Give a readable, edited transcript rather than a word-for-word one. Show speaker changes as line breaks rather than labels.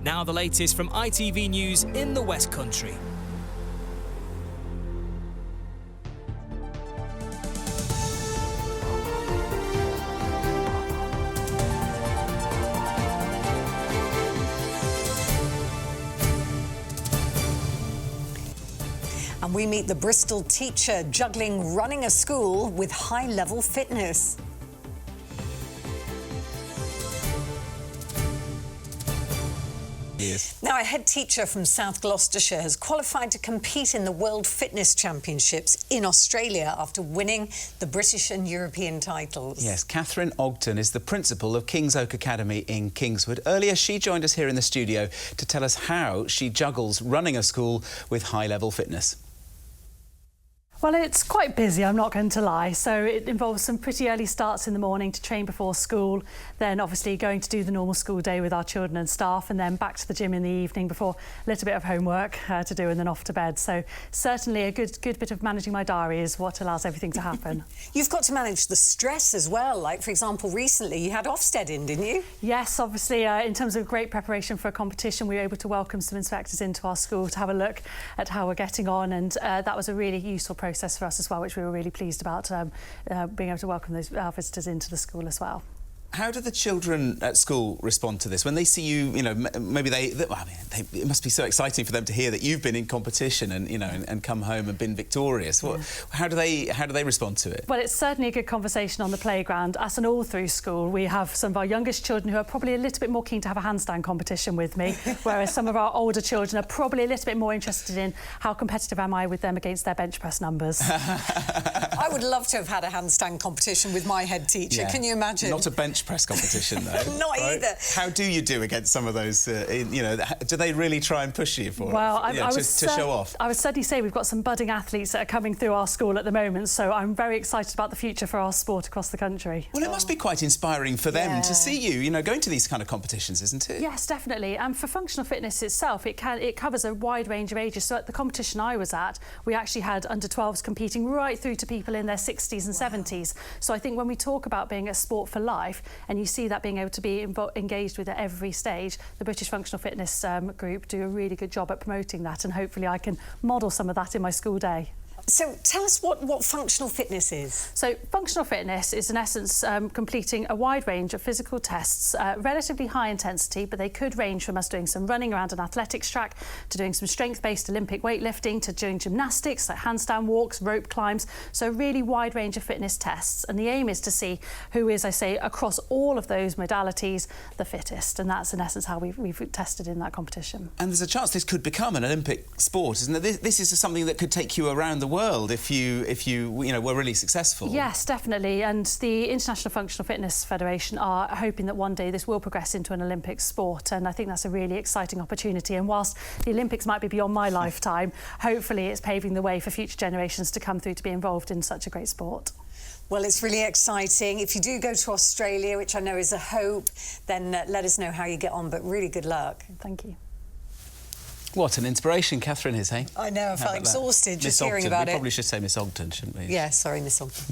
Now the latest from ITV News in the West Country.
And we meet the Bristol teacher juggling running a school with high-level fitness.
Yes.
Now, a head teacher from South Gloucestershire has qualified to compete in the World Fitness Championships in Australia after winning the British and European titles.
Yes, Katherine Ogden is the principal of King's Oak Academy in Kingswood. Earlier, she joined us here in the studio to tell us how she juggles running a school with high-level fitness.
Well, it's quite busy, I'm not going to lie. So it involves some pretty early starts in the morning to train before school, then obviously going to do the normal school day with our children and staff, and then back to the gym in the evening before a little bit of homework to do and then off to bed. So certainly a good bit of managing my diary is what allows everything to happen.
You've got to manage the stress as well. Like, for example, recently you had Ofsted in, didn't you?
Yes, obviously, in terms of great preparation for a competition, we were able to welcome some inspectors into our school to have a look at how we're getting on, and that was a really useful process for us as well, which we were really pleased about, being able to welcome those visitors into the school as well.
How do the children at school respond to this? When they see you, you know, maybe it must be so exciting for them to hear that you've been in competition and, you know, and come home and been victorious.
Yeah.
How do they respond to it?
Well, it's certainly a good conversation on the playground. As an all through school, we have some of our youngest children who are probably a little bit more keen to have a handstand competition with me, whereas some of our older children are probably a little bit more interested in how competitive am I with them against their bench press numbers.
I would love to have had a handstand competition with my head teacher.
Yeah.
Can you imagine?
Not a bench press competition, though.
Not
right?
either.
How do you do against some of those, you know, do they really try and push you for
well,
to show off?
I would certainly say we've got some budding athletes that are coming through our school at the moment, so I'm very excited about the future for our sport across the country.
Well, it must be quite inspiring for them to see you, going to these kind of competitions, isn't it?
Yes, definitely. And for functional fitness itself, it covers a wide range of ages. So at the competition I was at, we actually had under 12s competing right through to people in their 60s and 70s. So I think when we talk about being a sport for life, and you see that being able to be engaged with at every stage, the British Functional Fitness Group do a really good job at promoting that, and hopefully I can model some of that in my school day.
So tell us what functional fitness is.
So functional fitness is in essence completing a wide range of physical tests, relatively high intensity, but they could range from us doing some running around an athletics track to doing some strength-based Olympic weightlifting to doing gymnastics like handstand walks, rope climbs. So a really wide range of fitness tests, and the aim is to see who is, I say, across all of those modalities the fittest, and that's in essence how we've tested in that competition.
And there's a chance this could become an Olympic sport, isn't it? This is something that could take you around the world if you were really successful.
Yes, definitely. And the International Functional Fitness Federation are hoping that one day this will progress into an Olympic sport, and I think that's a really exciting opportunity. And whilst the Olympics might be beyond my lifetime, hopefully it's paving the way for future generations to come through to be involved in such a great sport.
Well, it's really exciting. If you do go to Australia, which I know is a hope, then let us know how you get on, but really good luck.
Thank you.
What an inspiration Katherine is, hey?
I know, I felt exhausted just hearing about it.
We probably should say Miss Ogden, shouldn't we?
Yeah, sorry, Miss Ogden.